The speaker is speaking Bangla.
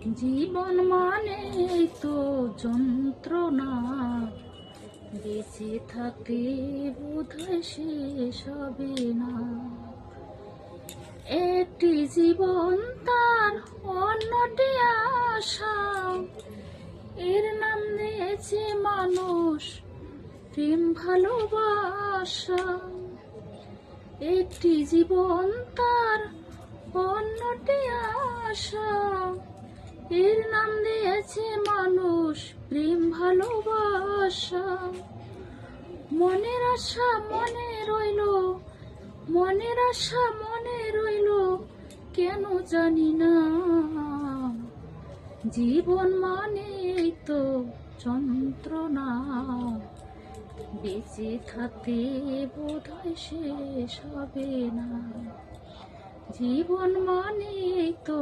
জীবন মানে তো যন্ত্রণা, বেঁচে থাকতে বোধহয় শেষ হবে না। একটি জীবন তার অন্যটি আশা, এর নাম দিয়েছে মানুষ প্রেম ভালোবাসা। একটি জীবন তার অন্যটি আশা, এর নাম দিয়েছে মানুষ প্রেম ভালোবাসা। মনের আশা মনে রইল, মনের আশা মনে রইল, কেন জানি না। জীবন মানেই তো যন্ত্রণা, বেঁচে থাকতে বোধহয় শেষ হবে না। জীবন মানেই তো